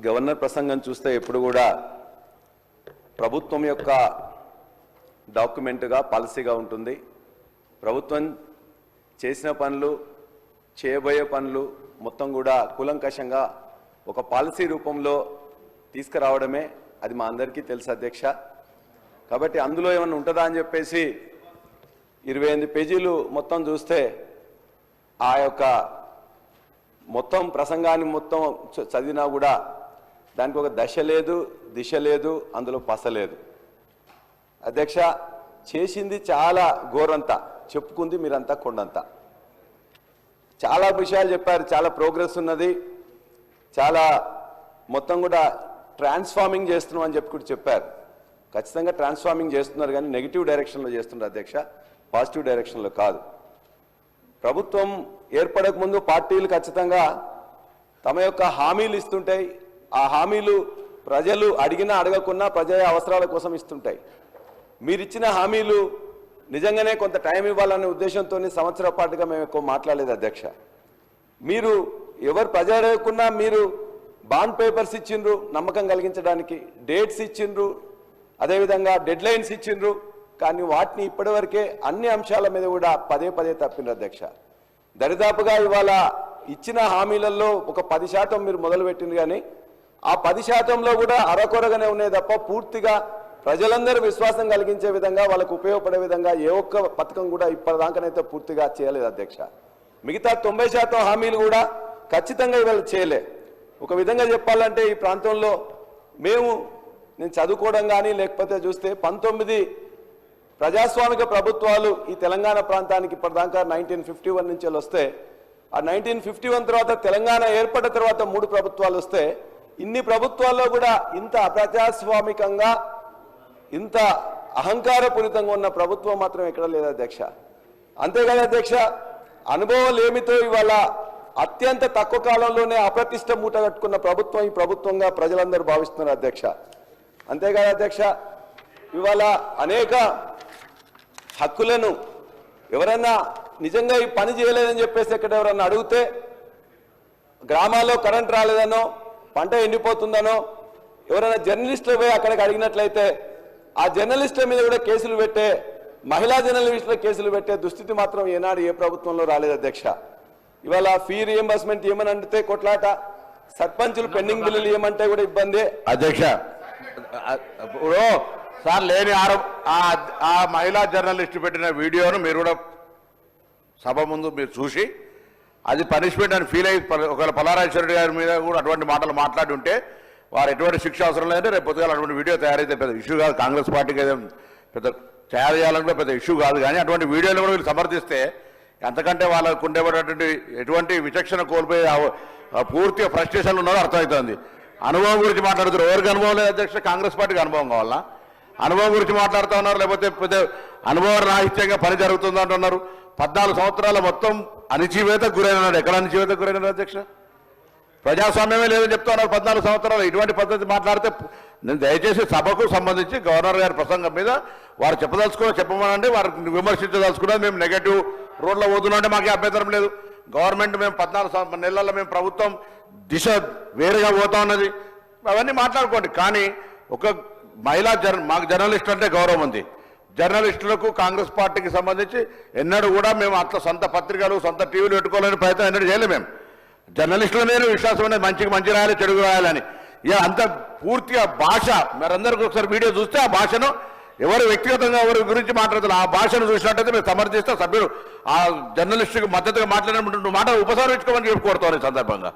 Governor ప్రసంగం చూస్తే ఎప్పుడు కూడా ప్రభుత్వం యొక్క డాక్యుమెంట్గా పాలసీగా ఉంటుంది. ప్రభుత్వం చేసిన పనులు చేయబోయే పనులు మొత్తం కూడా కూలంకషంగా ఒక పాలసీ రూపంలో తీసుకురావడమే అది మా అందరికీ తెలుసు అధ్యక్ష. కాబట్టి అందులో ఏమన్నా ఉంటుందా అని చెప్పేసి 28 పేజీలు మొత్తం చూస్తే ఆ యొక్క మొత్తం ప్రసంగాన్ని మొత్తం చదివినా కూడా దానికి ఒక దశ లేదు, దిశ లేదు, అందులో పస లేదు. అధ్యక్ష, చేసింది చాలా ఘోరంతా, చెప్పుకుంది మీరంతా కొండంతా. చాలా విషయాలు చెప్పారు, చాలా ప్రోగ్రెస్ ఉన్నది, చాలా మొత్తం కూడా ట్రాన్స్ఫార్మింగ్ చేస్తున్నాం అని చెప్పి కూడా చెప్పారు. ఖచ్చితంగా ట్రాన్స్ఫార్మింగ్ చేస్తున్నారు, కానీ నెగిటివ్ డైరెక్షన్లో చేస్తున్నారు అధ్యక్ష, పాజిటివ్ డైరెక్షన్లో కాదు. ప్రభుత్వం ఏర్పడక ముందు పార్టీలు ఖచ్చితంగా తమ యొక్క హామీలు ఇస్తుంటాయి. ఆ హామీలు ప్రజలు అడిగినా అడగకున్నా ప్రజల అవసరాల కోసం ఇస్తుంటాయి. మీరిచ్చిన హామీలు నిజంగానే కొంత టైం ఇవ్వాలనే ఉద్దేశంతో సంవత్సరాల పాటుగా మేము ఎక్కువ మాట్లాడలేదు అధ్యక్ష. మీరు ఎవరు ప్రజలు అడగకున్నా మీరు బాండ్ పేపర్స్ ఇచ్చిండ్రు, నమ్మకం కలిగించడానికి డేట్స్ ఇచ్చిండ్రు, అదేవిధంగా డెడ్ లైన్స్ ఇచ్చిండ్రు, కానీ వాటిని ఇప్పటివరకే అన్ని అంశాల మీద కూడా పదే పదే తప్పిండ్రు అధ్యక్ష. దరిదాపుగా ఇవాళ ఇచ్చిన హామీలలో ఒక 10% మీరు మొదలుపెట్టింది, కానీ ఆ 10%లో కూడా అరకొరగానే ఉన్నాయి తప్ప పూర్తిగా ప్రజలందరూ విశ్వాసం కలిగించే విధంగా వాళ్ళకు ఉపయోగపడే విధంగా ఏ ఒక్క పథకం కూడా ఇప్పటిదాకానైతే పూర్తిగా చేయలేదు అధ్యక్ష. మిగతా 90% హామీలు కూడా ఖచ్చితంగా ఇవాళ చేయలే. ఒక విధంగా చెప్పాలంటే ఈ ప్రాంతంలో నేను చదువుకోవడం కానీ లేకపోతే చూస్తే 19 ప్రజాస్వామిక ప్రభుత్వాలు ఈ తెలంగాణ ప్రాంతానికి ఇప్పటిదాకా 1951 నుంచి వస్తే, ఆ 1951 తర్వాత తెలంగాణ ఏర్పడిన తర్వాత 3 ప్రభుత్వాలు వస్తే, ఇన్ని ప్రభుత్వాల్లో కూడా ఇంత అప్రజాస్వామికంగా ఇంత అహంకారపూరితంగా ఉన్న ప్రభుత్వం మాత్రం ఎక్కడ లేదు అధ్యక్ష. అంతేకాదు అధ్యక్ష, అనుభవాలు ఏమితో ఇవాళ అత్యంత తక్కువ కాలంలోనే అప్రతిష్ట మూట కట్టుకున్న ప్రభుత్వం ఈ ప్రభుత్వంగా ప్రజలందరూ భావిస్తున్నారు అధ్యక్ష. అంతేకాదు అధ్యక్ష, ఇవాళ అనేక హక్కులను ఎవరైనా నిజంగా ఈ పని చేయలేదని చెప్పేసి ఎక్కడ ఎవరన్నా అడిగితే, గ్రామాల్లో కరెంట్ రాలేదనో పంట ఎండిపోతుందనో ఎవరైనా జర్నలిస్టులు పోయి అక్కడికి అడిగినట్లయితే ఆ జర్నలిస్టుల మీద కూడా కేసులు పెట్టే, మహిళా జర్నలిస్టుల కేసులు పెట్టే దుస్థితి మాత్రం ఏనాడు ఏ ప్రభుత్వంలో రాలేదు అధ్యక్ష. ఇవాళ ఫీ రియంబర్స్మెంట్ ఏమని అంటే కొట్లాట, సర్పంచులు పెండింగ్ బిల్లులు ఏమంటే కూడా ఇబ్బంది అధ్యక్ష. సార్ లేని ఆ మహిళా జర్నలిస్ట్ పెట్టిన వీడియోను మీరు కూడా సభ ముందు మీరు చూసి అది పనిష్మెంట్ అని ఫీల్ అయ్యి ఒకవేళ పల్లారాజేశ్వరరెడ్డి గారి మీద కూడా అటువంటి మాటలు మాట్లాడి ఉంటే వారు ఎటువంటి శిక్ష అవసరం లేదంటే రేపు పొద్దుగాల అటువంటి వీడియో తయారైతే పెద్ద ఇష్యూ కాదు. కాంగ్రెస్ పార్టీకి అయితే పెద్ద తయారు చేయాలని కూడా పెద్ద ఇష్యూ కాదు, కానీ అటువంటి వీడియోలు కూడా వీళ్ళు సమర్థిస్తే అంతకంటే వాళ్ళకు ఉండేటువంటి ఎటువంటి విచక్షణ కోల్పోయి పూర్తిగా ఫ్రస్ట్రేషన్లు ఉన్నారో అర్థమవుతుంది. అనుభవం గురించి మాట్లాడుతున్నారు. ఎవరికి అనుభవం లేదు అధ్యక్ష? కాంగ్రెస్ పార్టీకి అనుభవం కావాలా? అనుభవం గురించి మాట్లాడుతూ ఉన్నారు, లేకపోతే పెద్ద అనుభవ రాహిత్యంగా పని జరుగుతుంది అంటున్నారు. 14 సంవత్సరాల మొత్తం అణిచివేతకు గురైనాడు. ఎక్కడ అణిచివేతకు గురైనాడు అధ్యక్ష? ప్రజాస్వామ్యమే లేదని చెప్తా ఉన్నారు 14 సంవత్సరాలు. ఇటువంటి పద్ధతి మాట్లాడితే నేను దయచేసి సభకు సంబంధించి గవర్నర్ గారి ప్రసంగం మీద వారు చెప్పమనండి, వారికి విమర్శించదలుచుకున్నా మేము నెగటివ్ రోడ్లో పోతున్నామంటే మాకే అభ్యంతరం లేదు. గవర్నమెంట్ మేము 14 నెలల్లో మేము ప్రభుత్వం దిశ వేరుగా పోతా ఉన్నది, అవన్నీ మాట్లాడుకోండి. కానీ ఒక మాకు జర్నలిస్ట్ అంటే గౌరవం ఉంది. జర్నలిస్టులకు కాంగ్రెస్ పార్టీకి సంబంధించి ఎన్నడూ కూడా మేము అట్లా సొంత పత్రికలు సొంత టీవీలు పెట్టుకోవాలని ప్రయత్నం ఎన్నడూ చేయలేము. మేము జర్నలిస్టుల మీద విశ్వాసం అనేది మంచి రాయాలి, చెడుగు రాయాలని. ఇక అంత పూర్తిగా భాష మీరందరికీ ఒకసారి వీడియో చూస్తే ఆ భాషను ఎవరు వ్యక్తిగతంగా ఎవరి గురించి మాట్లాడుతున్నారు ఆ భాషను చూసినట్టయితే మేము సమర్థిస్తే సభ్యులు ఆ జర్నలిస్టుకి మద్దతుగా మాట్లాడినటువంటి మాట ఉపసంహరించుకోమని చెప్పి కోరుతాను ఈ సందర్భంగా.